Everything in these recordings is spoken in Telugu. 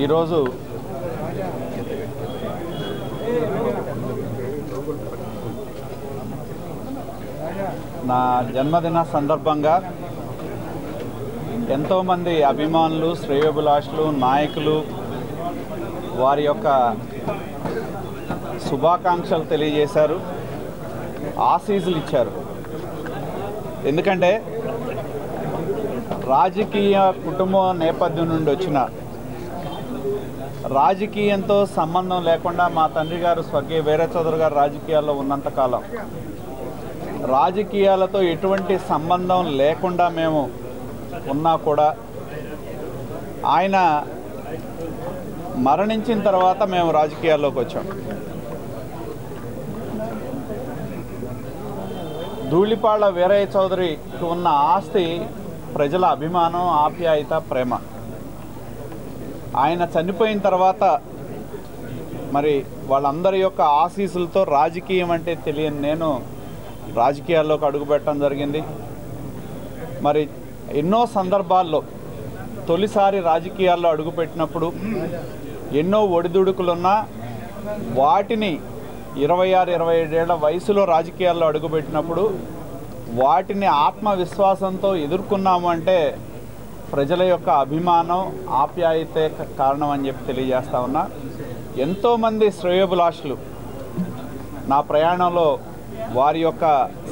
ఈరోజు నా జన్మదిన సందర్భంగా ఎంతోమంది అభిమానులు, శ్రేయోభిలాషులు, నాయకులు వారి యొక్క శుభాకాంక్షలు తెలియజేశారు, ఆశీస్సులు ఇచ్చారు. ఎందుకంటే రాజకీయ కుటుంబ నేపథ్యం నుండి వచ్చిన, రాజకీయంతో సంబంధం లేకుండా మా తండ్రి గారు స్వర్గీయ వీర చౌదరి గారు రాజకీయాల్లో ఉన్నంతకాలం, రాజకీయాలతో ఎటువంటి సంబంధం లేకుండా మేము ఉన్నా కూడా ఆయన మరణించిన తర్వాత మేము రాజకీయాల్లోకి వచ్చాం. ధూళిపాళ్ల వీరయ్య చౌదరికి ఉన్న ఆస్తి ప్రజల అభిమానం, ఆప్యాయత, ప్రేమ. ఆయన చనిపోయిన తర్వాత మరి వాళ్ళందరి యొక్క ఆశీస్సులతో రాజకీయం అంటే తెలియని నేను రాజకీయాల్లోకి అడుగుపెట్టడం జరిగింది. మరి ఎన్నో సందర్భాల్లో తొలిసారి రాజకీయాల్లో అడుగుపెట్టినప్పుడు ఎన్నో ఒడిదుడుకులున్నా వాటిని 26-27 ఏళ్ల వయసులో రాజకీయాల్లో అడుగుపెట్టినప్పుడు వాటిని ఆత్మవిశ్వాసంతో ఎదుర్కొన్నాము అంటే ప్రజల యొక్క అభిమానం, ఆప్యాయతే కారణం అని చెప్పి తెలియజేస్తా ఉన్నా. ఎంతోమంది శ్రేయోభిలాషులు నా ప్రయాణంలో వారి యొక్క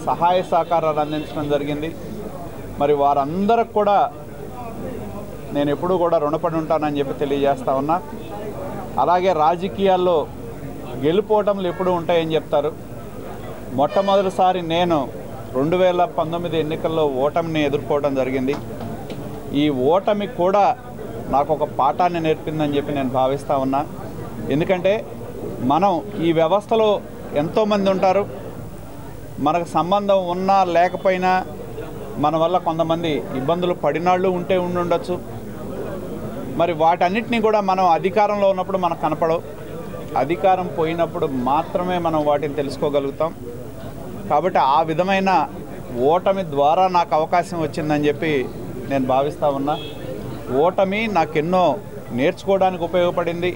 సహాయ సహకారాలు అందించడం జరిగింది. మరి వారందరికి కూడా నేను ఎప్పుడూ కూడా రుణపడి ఉంటానని చెప్పి తెలియజేస్తా ఉన్నా. అలాగే రాజకీయాల్లో గెలుపోవటంలు ఎప్పుడూ ఉంటాయని చెప్తారు. మొట్టమొదటిసారి నేను 2019 ఎన్నికల్లో ఓటమిని ఎదుర్కోవడం జరిగింది. ఈ ఓటమి కూడా నాకు ఒక పాఠాన్ని నేర్పిందని చెప్పి నేను భావిస్తూ ఉన్నా. ఎందుకంటే మనం ఈ వ్యవస్థలో ఎంతోమంది ఉంటారు, మనకు సంబంధం ఉన్నా లేకపోయినా మన వల్ల కొంతమంది ఇబ్బందులు పడినాళ్ళు ఉండొచ్చు. మరి వాటన్నిటినీ కూడా మనం అధికారంలో ఉన్నప్పుడు మనకు కనపడవు, అధికారం పోయినప్పుడు మాత్రమే మనం వాటిని తెలుసుకోగలుగుతాం. కాబట్టి ఆ విధమైన ఓటమి ద్వారా నాకు అవకాశం వచ్చిందని చెప్పి నేను భావిస్తూ ఉన్నా. ఓటమి నాకెన్నో నేర్చుకోవడానికి ఉపయోగపడింది,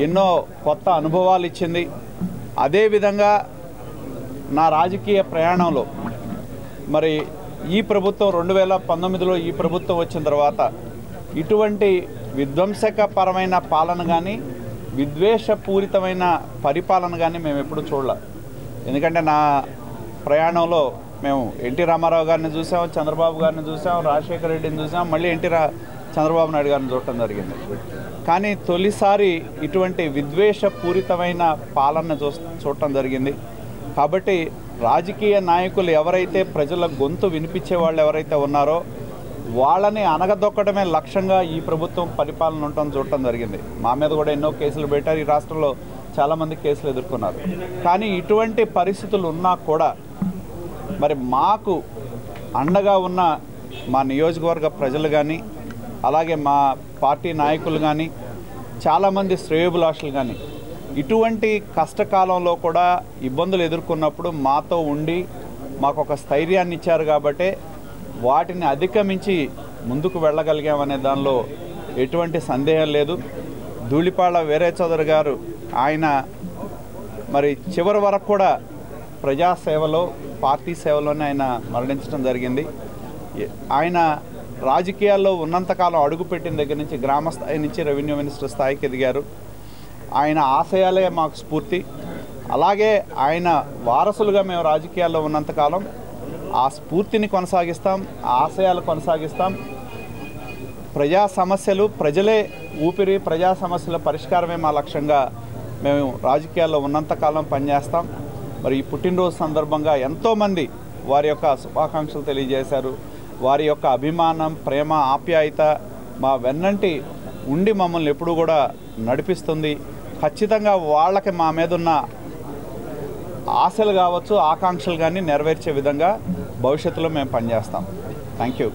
ఎన్నో కొత్త అనుభవాలు ఇచ్చింది. అదేవిధంగా నా రాజకీయ ప్రయాణంలో మరి ఈ ప్రభుత్వం 2019లో ఈ ప్రభుత్వం వచ్చిన తర్వాత ఇటువంటి విధ్వంసకపరమైన పాలన కానీ, విద్వేషపూరితమైన పరిపాలన కానీ మేము ఎప్పుడు చూడలే. ఎందుకంటే నా ప్రయాణంలో మేము ఎన్టీ రామారావు గారిని చూసాం, చంద్రబాబు గారిని చూసాం, రాజశేఖర రెడ్డిని చూసాం, మళ్ళీ చంద్రబాబు నాయుడు గారిని చూడటం జరిగింది. కానీ తొలిసారి ఇటువంటి విద్వేషపూరితమైన పాలన చూడటం జరిగింది. కాబట్టి రాజకీయ నాయకులు ఎవరైతే ప్రజల గొంతు వినిపించే వాళ్ళు ఎవరైతే ఉన్నారో వాళ్ళని అనగదొక్కడమే లక్ష్యంగా ఈ ప్రభుత్వం పరిపాలన ఉండటం చూడటం జరిగింది. మా మీద కూడా ఎన్నో కేసులు పెట్టారు. ఈ రాష్ట్రంలో చాలామంది కేసులు ఎదుర్కొన్నారు. కానీ ఇటువంటి పరిస్థితులు ఉన్నా కూడా మరి మాకు అండగా ఉన్న మా నియోజకవర్గ ప్రజలు కానీ, అలాగే మా పార్టీ నాయకులు కానీ, చాలామంది శ్రేయోభిలాషులు కానీ ఇటువంటి కష్టకాలంలో కూడా ఇబ్బందులు ఎదుర్కొన్నప్పుడు మాతో ఉండి మాకు ఒక స్థైర్యాన్ని ఇచ్చారు. కాబట్టి వాటిని అధిగమించి ముందుకు వెళ్ళగలిగామనే దానిలో ఎటువంటి సందేహం లేదు. ధూళిపాళ్ల వీరయ్య చౌదరి గారు ఆయన మరి చివరి వరకు కూడా ప్రజాసేవలో, పార్టీ సేవలోనే ఆయన మరణించడం జరిగింది. ఆయన రాజకీయాల్లో ఉన్నంతకాలం అడుగుపెట్టిన దగ్గర నుంచి గ్రామ స్థాయి నుంచి రెవెన్యూ మినిస్టర్ స్థాయికి ఎదిగారు. ఆయన ఆశయాలే మాకు స్ఫూర్తి. అలాగే ఆయన వారసులుగా మేము రాజకీయాల్లో ఉన్నంతకాలం ఆ స్ఫూర్తిని కొనసాగిస్తాం, ఆ ఆశయాలు కొనసాగిస్తాం. ప్రజా సమస్యలు, ప్రజలే ఊపిరి, ప్రజా సమస్యల పరిష్కారమే మా లక్ష్యంగా మేము రాజకీయాల్లో ఉన్నంతకాలం పనిచేస్తాం. మరి ఈ పుట్టినరోజు సందర్భంగా ఎంతోమంది వారి యొక్క శుభాకాంక్షలు తెలియజేశారు. వారి యొక్క అభిమానం, ప్రేమ, ఆప్యాయత మా వెన్నంటి ఉండి మమ్మల్ని ఎప్పుడూ కూడా నడిపిస్తుంది. ఖచ్చితంగా వాళ్ళకి మా మీద ఉన్న ఆశలు కావచ్చు, ఆకాంక్షలు కానీ నెరవేర్చే విధంగా భవిష్యత్తులో మేము పనిచేస్తాం. Thank you.